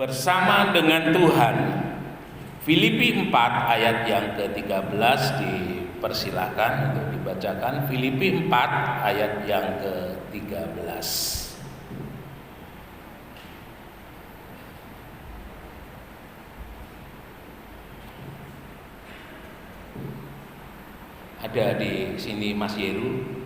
bersama dengan Tuhan. Filipi 4 ayat yang ke-13 dipersilakan untuk dibacakan. Filipi 4 ayat yang ke-13. Ada di sini Mas Yeru.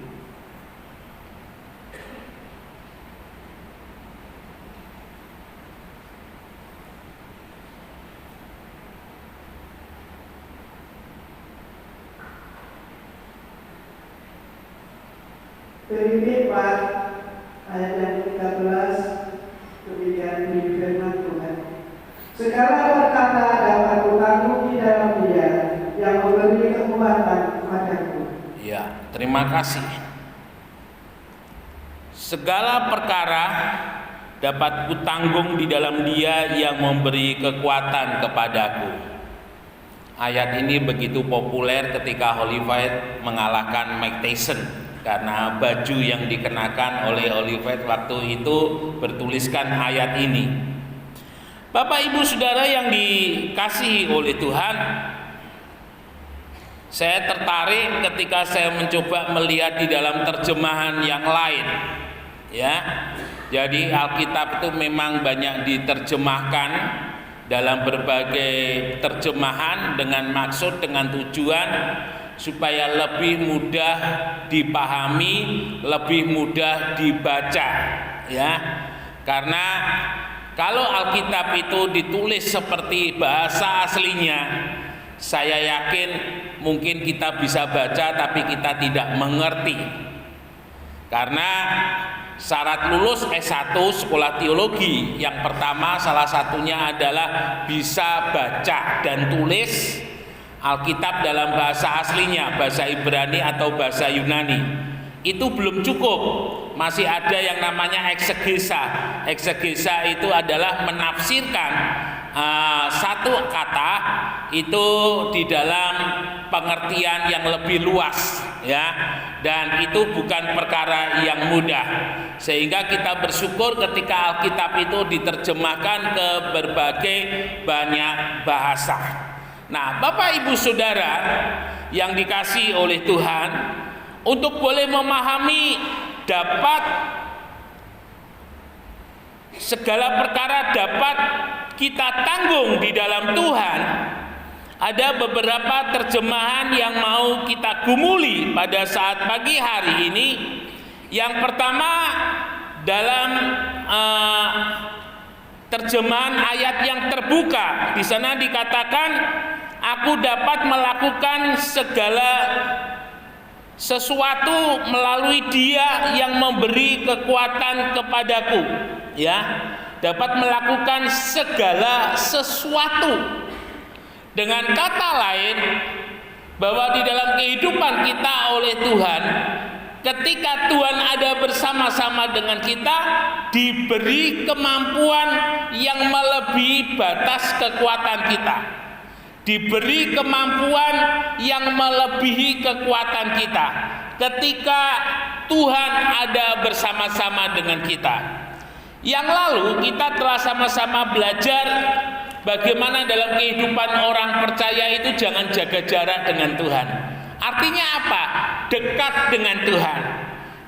Filipi 4 ayat yang 13, demikian firman Tuhan. Segala perkata dapat kutanggung di dalam Dia yang memberi kekuatan kepadaku. Ya, terima kasih. Segala perkara dapat kutanggung di dalam Dia yang memberi kekuatan kepadaku. Ayat ini begitu populer ketika Holyfield mengalahkan Mike Tyson, karena baju yang dikenakan oleh Holyfield waktu itu bertuliskan ayat ini. Bapak Ibu Saudara yang dikasihi oleh Tuhan, saya tertarik ketika saya mencoba melihat di dalam terjemahan yang lain. Ya, jadi Alkitab itu memang banyak diterjemahkan dalam berbagai terjemahan dengan maksud, dengan tujuan supaya lebih mudah dipahami, lebih mudah dibaca, ya. Karena kalau Alkitab itu ditulis seperti bahasa aslinya, saya yakin mungkin kita bisa baca tapi kita tidak mengerti. Karena syarat lulus S1 sekolah teologi yang pertama salah satunya adalah bisa baca dan tulis Alkitab dalam bahasa aslinya, bahasa Ibrani atau bahasa Yunani. Itu belum cukup, masih ada yang namanya eksegesa. Eksegesa itu adalah menafsirkan satu kata itu di dalam pengertian yang lebih luas, ya. Dan itu bukan perkara yang mudah. Sehingga kita bersyukur ketika Alkitab itu diterjemahkan ke berbagai banyak bahasa. Nah, Bapak Ibu Saudara yang dikasihi oleh Tuhan, untuk boleh memahami dapat segala perkara dapat kita tanggung di dalam Tuhan, ada beberapa terjemahan yang mau kita gumuli pada saat pagi hari ini. Yang pertama dalam terjemahan ayat yang terbuka, di sana dikatakan, aku dapat melakukan segala sesuatu melalui Dia yang memberi kekuatan kepadaku, ya. Dapat melakukan segala sesuatu. Dengan kata lain, bahwa di dalam kehidupan kita oleh Tuhan, ketika Tuhan ada bersama-sama dengan kita, diberi kemampuan yang melebihi batas kekuatan kita. Diberi kemampuan yang melebihi kekuatan kita ketika Tuhan ada bersama-sama dengan kita. Yang lalu kita telah sama-sama belajar bagaimana dalam kehidupan orang percaya itu jangan jaga jarak dengan Tuhan. Artinya apa? Dekat dengan Tuhan.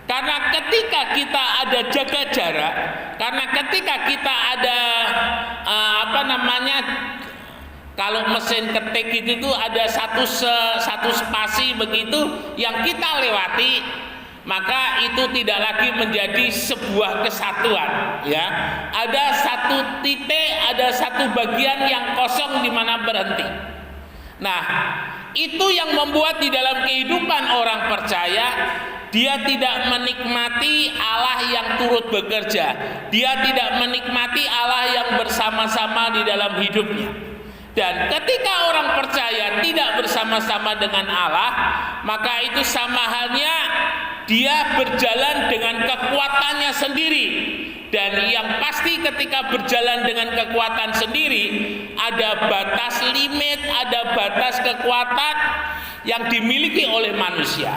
Karena ketika kita ada jaga jarak, karena ketika kita ada kalau mesin ketik itu ada satu spasi begitu yang kita lewati, maka itu tidak lagi menjadi sebuah kesatuan, ya. Ada satu titik, ada satu bagian yang kosong di mana berhenti. Nah, itu yang membuat di dalam kehidupan orang percaya, dia tidak menikmati Allah yang turut bekerja. Dia tidak menikmati Allah yang bersama-sama di dalam hidupnya. Dan ketika orang percaya tidak bersama-sama dengan Allah, maka itu sama halnya dia berjalan dengan kekuatannya sendiri. Dan yang pasti ketika berjalan dengan kekuatan sendiri, ada batas limit, ada batas kekuatan yang dimiliki oleh manusia.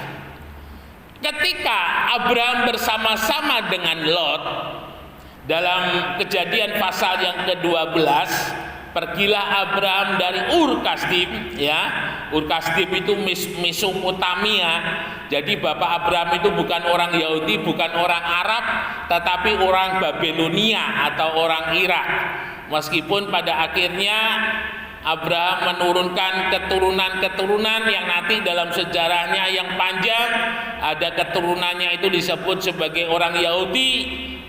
Ketika Abraham bersama-sama dengan Lot, Dalam Kejadian pasal yang ke-12, pergilah Abraham dari Ur Kasdim, ya. Ur Kasdim itu Mesopotamia. Jadi bapak Abraham itu bukan orang Yahudi, bukan orang Arab, tetapi orang Babilonia atau orang Irak. Meskipun pada akhirnya Abraham menurunkan keturunan-keturunan yang nanti dalam sejarahnya yang panjang ada keturunannya itu disebut sebagai orang Yahudi,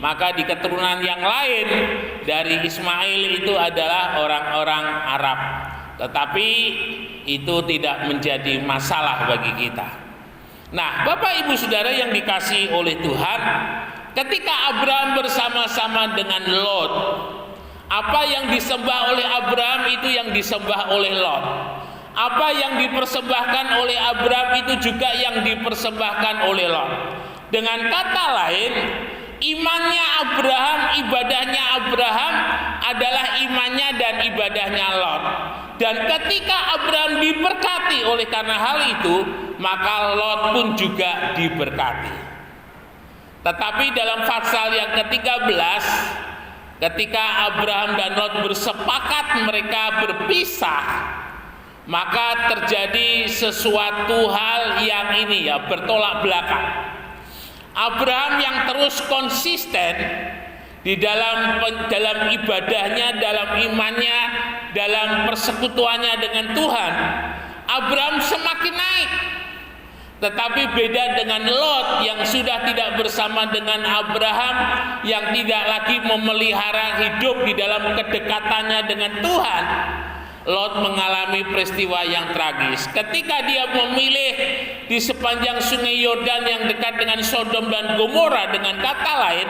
maka di keturunan yang lain dari Ismail itu adalah orang-orang Arab. Tetapi itu tidak menjadi masalah bagi kita. Nah, Bapak Ibu Saudara yang dikasihi oleh Tuhan, ketika Abraham bersama-sama dengan Lot, apa yang disembah oleh Abraham itu yang disembah oleh Lot. Apa yang dipersembahkan oleh Abraham itu juga yang dipersembahkan oleh Lot. Dengan kata lain, imannya Abraham, ibadahnya Abraham adalah imannya dan ibadahnya Lot. Dan ketika Abraham diberkati oleh karena hal itu, maka Lot pun juga diberkati. Tetapi dalam pasal yang ke-13, ketika Abraham dan Lot bersepakat mereka berpisah, maka terjadi sesuatu hal yang ini ya, bertolak belakang. Abraham yang terus konsisten di dalam ibadahnya, dalam imannya, dalam persekutuannya dengan Tuhan, Abraham semakin naik. Tetapi beda dengan Lot yang sudah tidak bersama dengan Abraham, yang tidak lagi memelihara hidup di dalam kedekatannya dengan Tuhan. Lot mengalami peristiwa yang tragis ketika dia memilih di sepanjang sungai Yordan yang dekat dengan Sodom dan Gomora. Dengan kata lain,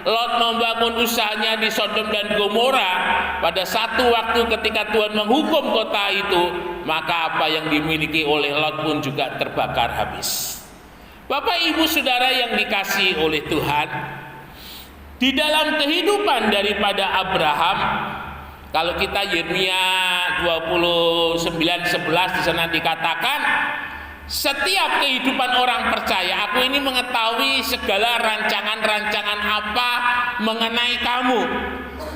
Lot membangun usahanya di Sodom dan Gomora. Pada satu waktu ketika Tuhan menghukum kota itu, maka apa yang dimiliki oleh Lot pun juga terbakar habis. Bapak Ibu Saudara yang dikasihi oleh Tuhan, di dalam kehidupan daripada Abraham, kalau kita Yeremia 29:11 di sana dikatakan, setiap kehidupan orang percaya, aku ini mengetahui segala rancangan-rancangan apa mengenai kamu.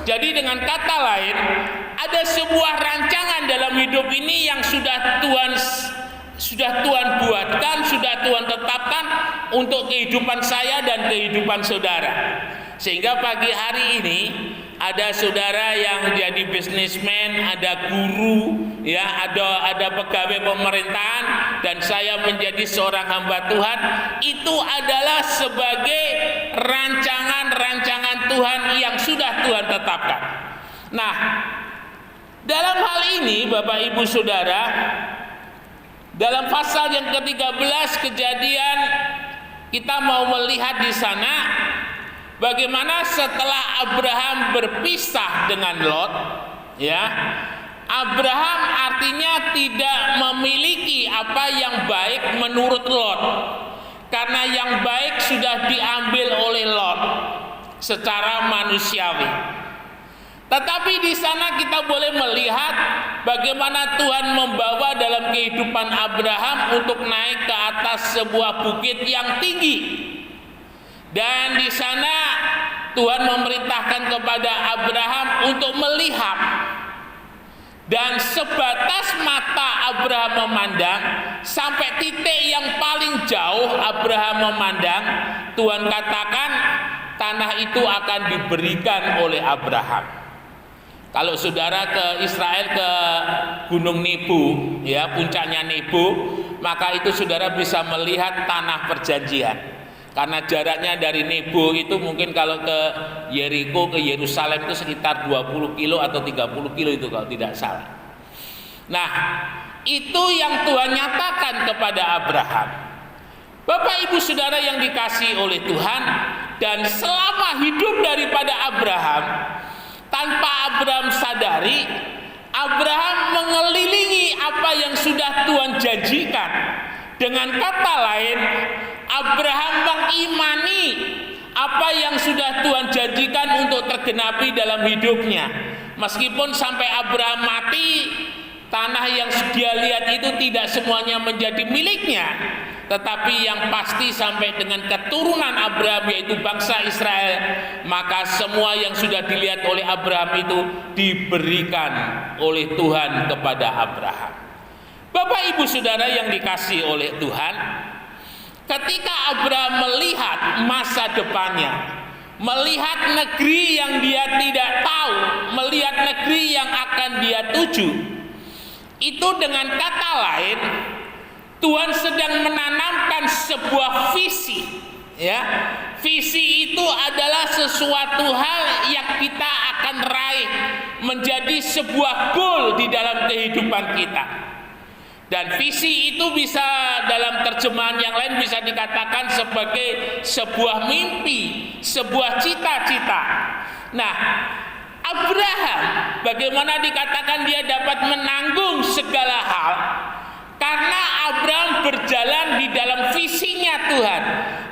Jadi dengan kata lain, ada sebuah rancangan dalam hidup ini yang sudah Tuhan buatkan, sudah Tuhan tetapkan untuk kehidupan saya dan kehidupan saudara. Sehingga pagi hari ini ada saudara yang jadi bisnismen, ada guru, ya, ada pegawai pemerintahan, dan saya menjadi seorang hamba Tuhan. Itu adalah sebagai rancangan-rancangan Tuhan yang sudah Tuhan tetapkan. Nah, dalam hal ini Bapak Ibu Saudara, dalam pasal yang ke-13 Kejadian, kita mau melihat di sana bagaimana setelah Abraham berpisah dengan Lot, ya, Abraham artinya tidak memiliki apa yang baik menurut Lot, karena yang baik sudah diambil oleh Lot secara manusiawi. Tetapi di sana kita boleh melihat bagaimana Tuhan membawa dalam kehidupan Abraham untuk naik ke atas sebuah bukit yang tinggi. Dan di sana Tuhan memerintahkan kepada Abraham untuk melihat. Dan sebatas mata Abraham memandang, sampai titik yang paling jauh Abraham memandang, Tuhan katakan tanah itu akan diberikan oleh Abraham. Kalau saudara ke Israel, ke Gunung Nebo, ya, puncaknya Nebo, maka itu saudara bisa melihat tanah perjanjian. Karena jaraknya dari Nebo itu mungkin kalau ke Yeriko, ke Yerusalem itu sekitar 20 kilo atau 30 kilo itu kalau tidak salah. Nah, itu yang Tuhan nyatakan kepada Abraham. Bapak Ibu Saudara yang dikasihi oleh Tuhan, dan selama hidup daripada Abraham, tanpa Abraham sadari, Abraham mengelilingi apa yang sudah Tuhan janjikan. Dengan kata lain, Abraham mengimani apa yang sudah Tuhan janjikan untuk tergenapi dalam hidupnya. Meskipun sampai Abraham mati, tanah yang dia lihat itu tidak semuanya menjadi miliknya. tetapi yang pasti sampai dengan keturunan Abraham, yaitu bangsa Israel, maka semua yang sudah dilihat oleh Abraham itu diberikan oleh Tuhan kepada Abraham. Bapak Ibu Saudara yang dikasihi oleh Tuhan, ketika Abraham melihat masa depannya, melihat negeri yang dia tidak tahu, melihat negeri yang akan dia tuju, itu dengan kata lain Tuhan sedang menanamkan sebuah visi, ya. Visi itu adalah sesuatu hal yang kita akan raih menjadi sebuah goal di dalam kehidupan kita. Dan visi itu bisa dalam terjemahan yang lain bisa dikatakan sebagai sebuah mimpi, sebuah cita-cita. Nah, Abraham bagaimana dikatakan dia dapat menanggung segala hal? Karena Abraham berjalan di dalam visinya Tuhan.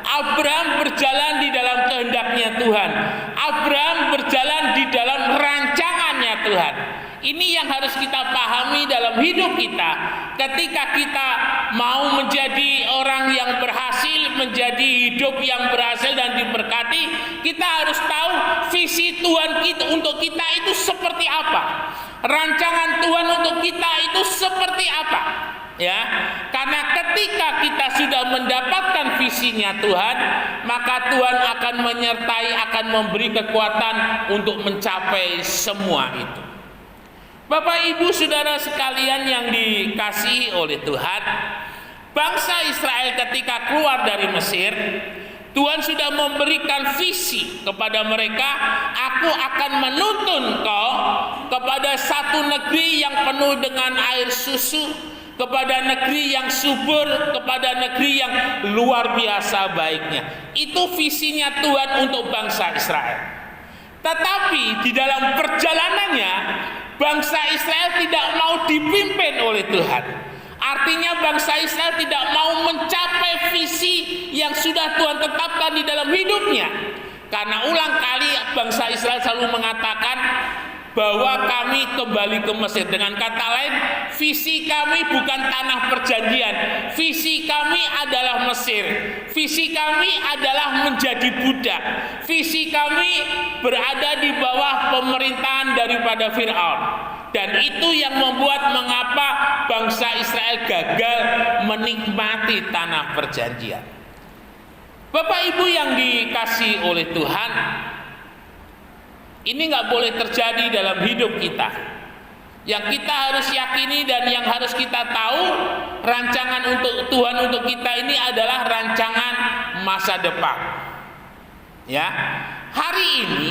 Abraham berjalan di dalam kehendaknya Tuhan. Abraham berjalan di dalam rancangannya Tuhan. Ini yang harus kita pahami dalam hidup kita. Ketika kita mau menjadi orang yang berhasil, menjadi hidup yang berhasil dan diberkati, kita harus tahu visi Tuhan kita untuk kita itu seperti apa. Rancangan Tuhan untuk kita itu seperti apa. Ya, karena ketika kita sudah mendapatkan visinya Tuhan, maka Tuhan akan menyertai, akan memberi kekuatan untuk mencapai semua itu. Bapak Ibu Saudara sekalian yang dikasihi oleh Tuhan, bangsa Israel ketika keluar dari Mesir, Tuhan sudah memberikan visi kepada mereka, aku akan menuntun kau kepada satu negeri yang penuh dengan air susu, kepada negeri yang subur, kepada negeri yang luar biasa baiknya. Itu visinya Tuhan untuk bangsa Israel. Tetapi di dalam perjalanannya, bangsa Israel tidak mau dipimpin oleh Tuhan. Artinya bangsa Israel tidak mau mencapai visi yang sudah Tuhan tetapkan di dalam hidupnya. Karena ulang kali bangsa Israel selalu mengatakan bahwa kami kembali ke Mesir. Dengan kata lain, visi kami bukan tanah perjanjian. Visi kami adalah Mesir. Visi kami adalah menjadi budak. Visi kami berada di bawah pemerintahan daripada Firaun. Dan itu yang membuat mengapa bangsa Israel gagal menikmati tanah perjanjian. Bapak Ibu yang dikasihi oleh Tuhan, ini nggak boleh terjadi dalam hidup kita. Yang kita harus yakini dan yang harus kita tahu, rancangan untuk Tuhan untuk kita ini adalah rancangan masa depan. Ya, hari ini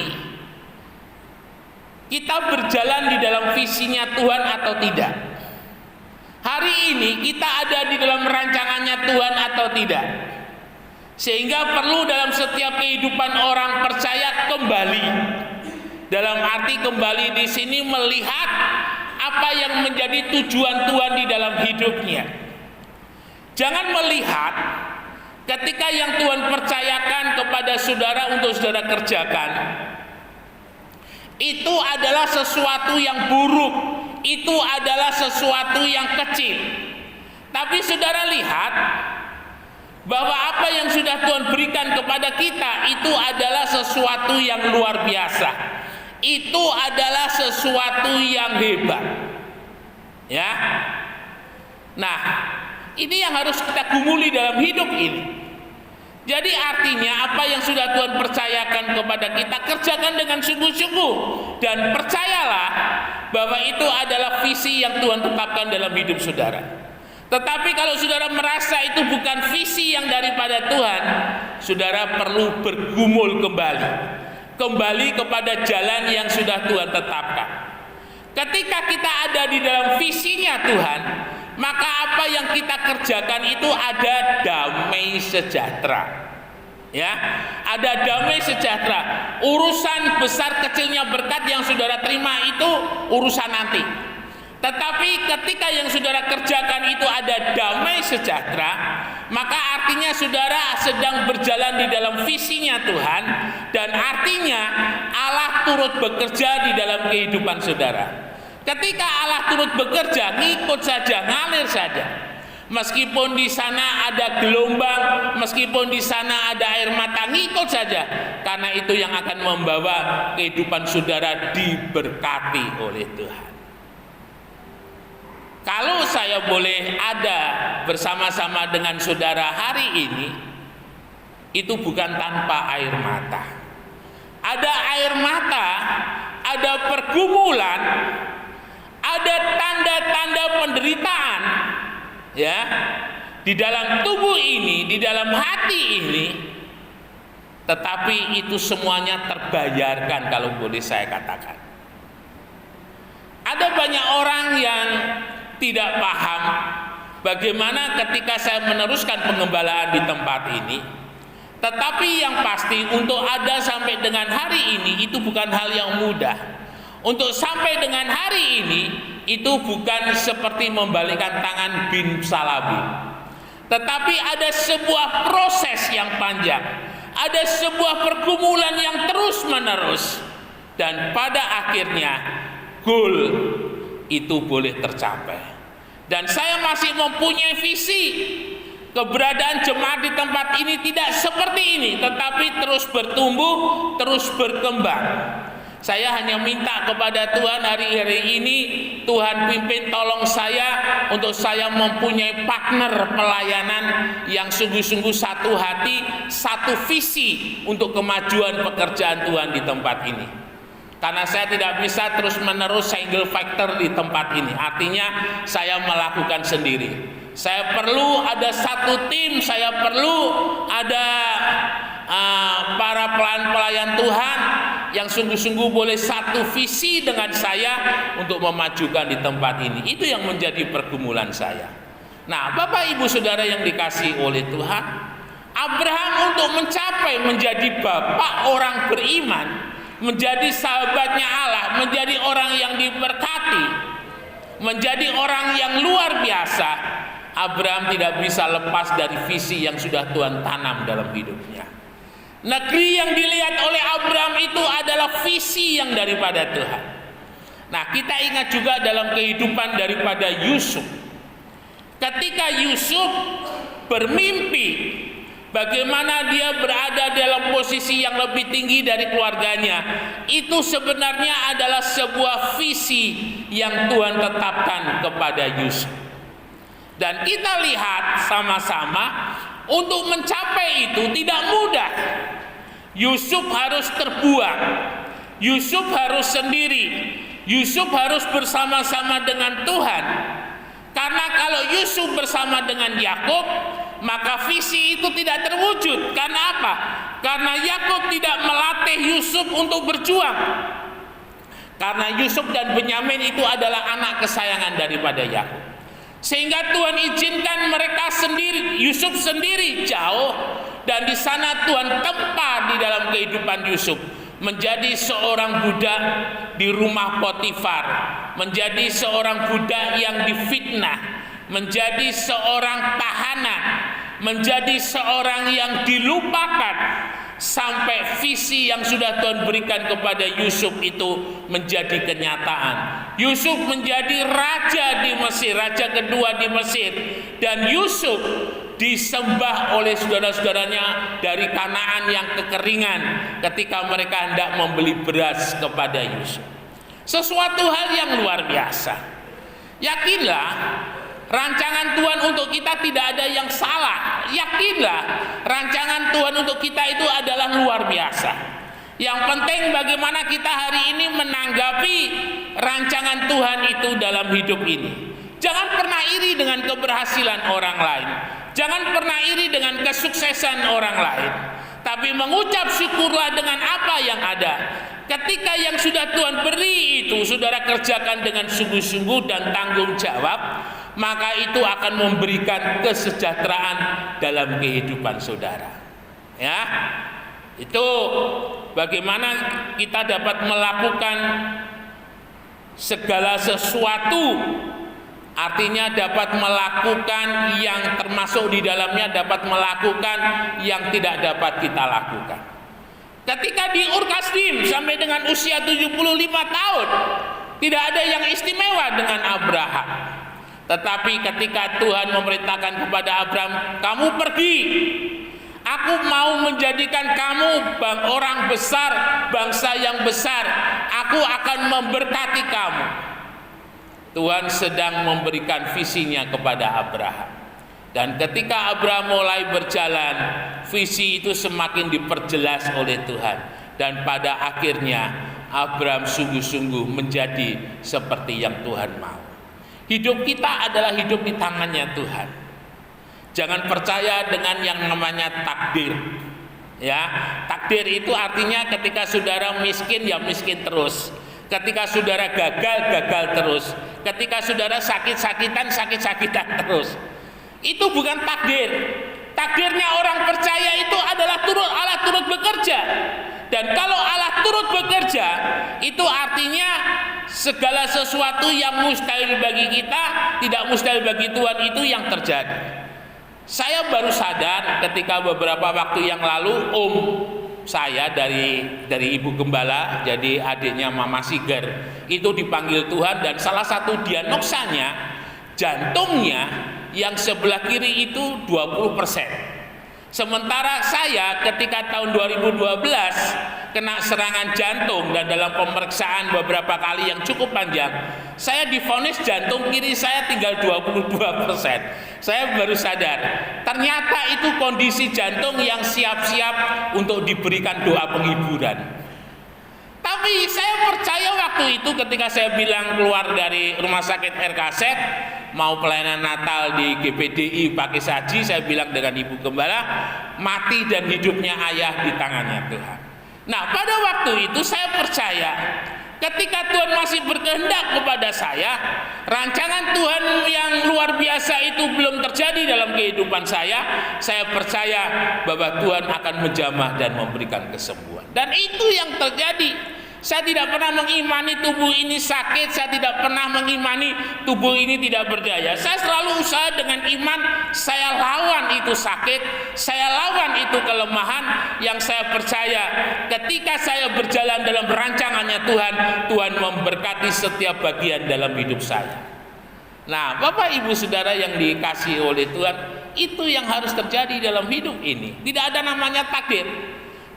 kita berjalan di dalam visinya Tuhan atau tidak? Hari ini kita ada di dalam rancangannya Tuhan atau tidak? Sehingga perlu dalam setiap kehidupan orang percaya kembali. Dalam arti kembali di sini melihat apa yang menjadi tujuan Tuhan di dalam hidupnya. Jangan melihat ketika yang Tuhan percayakan kepada saudara untuk saudara kerjakan, itu adalah sesuatu yang buruk, itu adalah sesuatu yang kecil. Tapi saudara lihat bahwa apa yang sudah Tuhan berikan kepada kita itu adalah sesuatu yang luar biasa. Itu adalah sesuatu yang hebat. Ya. Nah, ini yang harus kita gumuli dalam hidup ini. Jadi artinya apa yang sudah Tuhan percayakan kepada kita, kerjakan dengan sungguh-sungguh. Dan percayalah bahwa itu adalah visi yang Tuhan tetapkan dalam hidup saudara. Tetapi kalau saudara merasa itu bukan visi yang daripada Tuhan, saudara perlu bergumul kembali. Kembali kepada jalan yang sudah Tuhan tetapkan. Ketika kita ada di dalam visinya Tuhan, maka apa yang kita kerjakan itu ada damai sejahtera. Ya, ada damai sejahtera. Urusan besar kecilnya berkat yang saudara terima itu urusan nanti. Tetapi ketika yang saudara kerjakan itu ada damai sejahtera, maka artinya saudara sedang berjalan di dalam visinya Tuhan, dan artinya Allah turut bekerja di dalam kehidupan saudara. Ketika Allah turut bekerja, ngikut saja, ngalir saja. Meskipun di sana ada gelombang, meskipun di sana ada air mata, ngikut saja. Karena itu yang akan membawa kehidupan saudara diberkati oleh Tuhan. Kalau saya boleh ada bersama-sama dengan saudara hari ini, itu bukan tanpa air mata. Ada air mata, ada pergumulan, ada tanda-tanda penderitaan, ya, di dalam tubuh ini, di dalam hati ini. Tetapi itu semuanya terbayarkan kalau boleh saya katakan. Ada banyak orang yang tidak paham bagaimana ketika saya meneruskan pengembalaan di tempat ini. Tetapi yang pasti untuk ada sampai dengan hari ini itu bukan hal yang mudah. Untuk sampai dengan hari ini itu bukan seperti membalikkan tangan bin salabi. Tetapi ada sebuah proses yang panjang. Ada sebuah pergumulan yang terus menerus. Dan pada akhirnya goal itu boleh tercapai. Dan saya masih mempunyai visi. Keberadaan jemaat di tempat ini tidak seperti ini, tetapi terus bertumbuh, terus berkembang. Saya hanya minta kepada Tuhan hari-hari ini, Tuhan pimpin tolong saya untuk saya mempunyai partner pelayanan yang sungguh-sungguh satu hati, satu visi untuk kemajuan pekerjaan Tuhan di tempat ini. Karena saya tidak bisa terus-menerus single factor di tempat ini. Artinya saya melakukan sendiri. Saya perlu ada satu tim, saya perlu ada para pelayan Tuhan yang sungguh-sungguh boleh satu visi dengan saya untuk memajukan di tempat ini. Itu yang menjadi pergumulan saya. Nah, Bapak Ibu Saudara yang dikasihi oleh Tuhan, Abraham untuk mencapai menjadi bapak orang beriman, menjadi sahabatnya Allah, menjadi orang yang diberkati, menjadi orang yang luar biasa, Abraham tidak bisa lepas dari visi yang sudah Tuhan tanam dalam hidupnya. Negeri yang dilihat oleh Abraham itu adalah visi yang daripada Tuhan. Nah, kita ingat juga dalam kehidupan daripada Yusuf. Ketika Yusuf bermimpi bagaimana dia berada dalam posisi yang lebih tinggi dari keluarganya, itu sebenarnya adalah sebuah visi yang Tuhan tetapkan kepada Yusuf. Dan kita lihat sama-sama untuk mencapai itu tidak mudah. Yusuf harus terbuang, Yusuf harus sendiri, Yusuf harus bersama-sama dengan Tuhan. Karena kalau Yusuf bersama dengan Yakub, maka visi itu tidak terwujud. Karena apa? Karena Yakub tidak melatih Yusuf untuk berjuang. Karena Yusuf dan Benyamin itu adalah anak kesayangan daripada Yakub. Sehingga Tuhan izinkan mereka sendiri, Yusuf sendiri jauh, dan di sana Tuhan tempa di dalam kehidupan Yusuf menjadi seorang budak di rumah Potifar, menjadi seorang budak yang difitnah, menjadi seorang tahanan, menjadi seorang yang dilupakan, sampai visi yang sudah Tuhan berikan kepada Yusuf itu menjadi kenyataan. Yusuf menjadi raja di Mesir, raja kedua di Mesir, dan Yusuf disembah oleh saudara-saudaranya dari Kanaan yang kekeringan ketika mereka hendak membeli beras kepada Yusuf. Sesuatu hal yang luar biasa. Yakinlah, rancangan Tuhan untuk kita tidak ada yang salah. Yakinlah, rancangan Tuhan untuk kita itu adalah luar biasa. Yang penting bagaimana kita hari ini menanggapi rancangan Tuhan itu dalam hidup ini. Jangan pernah iri dengan keberhasilan orang lain. Jangan pernah iri dengan kesuksesan orang lain. Tapi mengucap syukurlah dengan apa yang ada. Ketika yang sudah Tuhan beri itu saudara kerjakan dengan sungguh-sungguh dan tanggung jawab, maka itu akan memberikan kesejahteraan dalam kehidupan saudara. Ya, itu bagaimana kita dapat melakukan segala sesuatu, artinya dapat melakukan yang termasuk di dalamnya dapat melakukan yang tidak dapat kita lakukan. Ketika di Ur Kasdim sampai dengan usia 75 tahun, tidak ada yang istimewa dengan Abraham. Tetapi ketika Tuhan memerintahkan kepada Abraham, kamu pergi, aku mau menjadikan kamu orang besar, bangsa yang besar, aku akan memberkati kamu. Tuhan sedang memberikan visinya kepada Abraham. Dan ketika Abraham mulai berjalan, visi itu semakin diperjelas oleh Tuhan. Dan pada akhirnya Abraham sungguh-sungguh menjadi seperti yang Tuhan mau. Hidup kita adalah hidup di tangannya Tuhan. Jangan percaya dengan yang namanya takdir. Ya, takdir itu artinya ketika saudara miskin, ya miskin terus. Ketika saudara gagal, gagal terus. Ketika saudara sakit-sakitan, sakit-sakitan terus. Itu bukan takdir. Takdirnya orang percaya itu adalah Allah turut bekerja. Dan kalau Allah turut bekerja, itu artinya segala sesuatu yang mustahil bagi kita, tidak mustahil bagi Tuhan, itu yang terjadi. Saya baru sadar ketika beberapa waktu yang lalu saya dari Ibu Gembala, jadi adiknya Mama Siger, itu dipanggil Tuhan, dan salah satu diagnosanya jantungnya yang sebelah kiri itu 20%. Sementara saya ketika tahun 2012 kena serangan jantung, dan dalam pemeriksaan beberapa kali yang cukup panjang, saya divonis jantung kiri saya tinggal 22%. Saya baru sadar, ternyata itu kondisi jantung yang siap-siap untuk diberikan doa penghiburan. Tapi saya percaya waktu itu ketika saya bilang keluar dari rumah sakit RKZ, mau pelayanan Natal di GPDI pakai saji, saya bilang dengan Ibu Gembala, mati dan hidupnya ayah di tangannya Tuhan. Nah, pada waktu itu saya percaya ketika Tuhan masih berkehendak kepada saya, rancangan Tuhan yang luar biasa itu belum terjadi dalam kehidupan saya percaya bahwa Tuhan akan menjamah dan memberikan kesembuhan. Dan itu yang terjadi. Saya tidak pernah mengimani tubuh ini sakit, saya tidak pernah mengimani tubuh ini tidak berdaya. Saya selalu usaha dengan iman, saya lawan itu sakit, saya lawan itu kelemahan, yang saya percaya ketika saya berjalan dalam rancangannya Tuhan, Tuhan memberkati setiap bagian dalam hidup saya. Nah, Bapak Ibu Saudara yang dikasihi oleh Tuhan, itu yang harus terjadi dalam hidup ini. Tidak ada namanya takdir.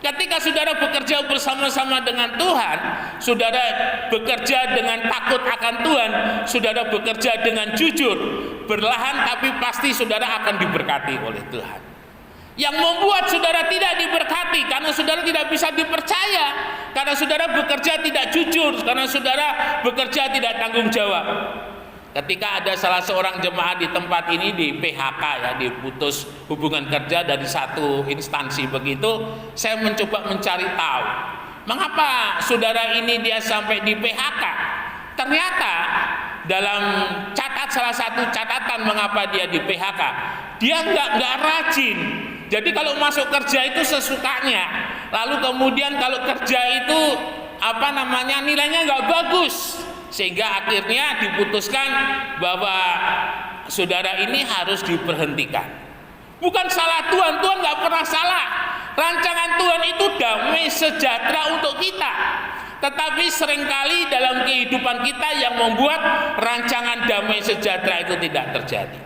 Ketika saudara bekerja bersama-sama dengan Tuhan, saudara bekerja dengan takut akan Tuhan, saudara bekerja dengan jujur, berlahan tapi pasti saudara akan diberkati oleh Tuhan. Yang membuat saudara tidak diberkati karena saudara tidak bisa dipercaya, karena saudara bekerja tidak jujur, karena saudara bekerja tidak tanggung jawab. Ketika ada salah seorang jemaat di tempat ini di PHK, ya, diputus hubungan kerja dari satu instansi begitu, saya mencoba mencari tahu mengapa saudara ini dia sampai di PHK. Ternyata dalam salah satu catatan mengapa dia di PHK, dia nggak rajin. Jadi kalau masuk kerja itu sesukanya, lalu kemudian kalau kerja itu nilainya nggak bagus. Sehingga akhirnya diputuskan bahwa saudara ini harus diberhentikan. Bukan salah Tuhan, Tuhan nggak pernah salah. Rancangan Tuhan itu damai sejahtera untuk kita. Tetapi seringkali dalam kehidupan kita yang membuat rancangan damai sejahtera itu tidak terjadi.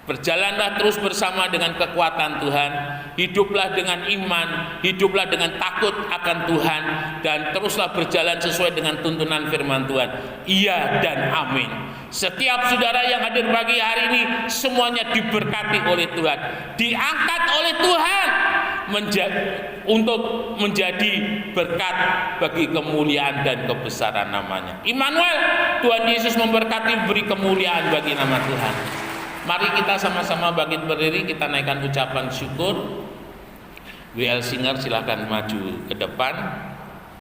Berjalanlah terus bersama dengan kekuatan Tuhan, hiduplah dengan iman, hiduplah dengan takut akan Tuhan, dan teruslah berjalan sesuai dengan tuntunan firman Tuhan. Iya dan amin. Setiap saudara yang hadir pagi hari ini semuanya diberkati oleh Tuhan, diangkat oleh Tuhan untuk menjadi berkat bagi kemuliaan dan kebesaran namanya. Immanuel, Tuhan Yesus memberkati, beri kemuliaan bagi nama Tuhan. Mari kita sama-sama bangkit berdiri, kita naikkan ucapan syukur. WL Singer silakan maju ke depan.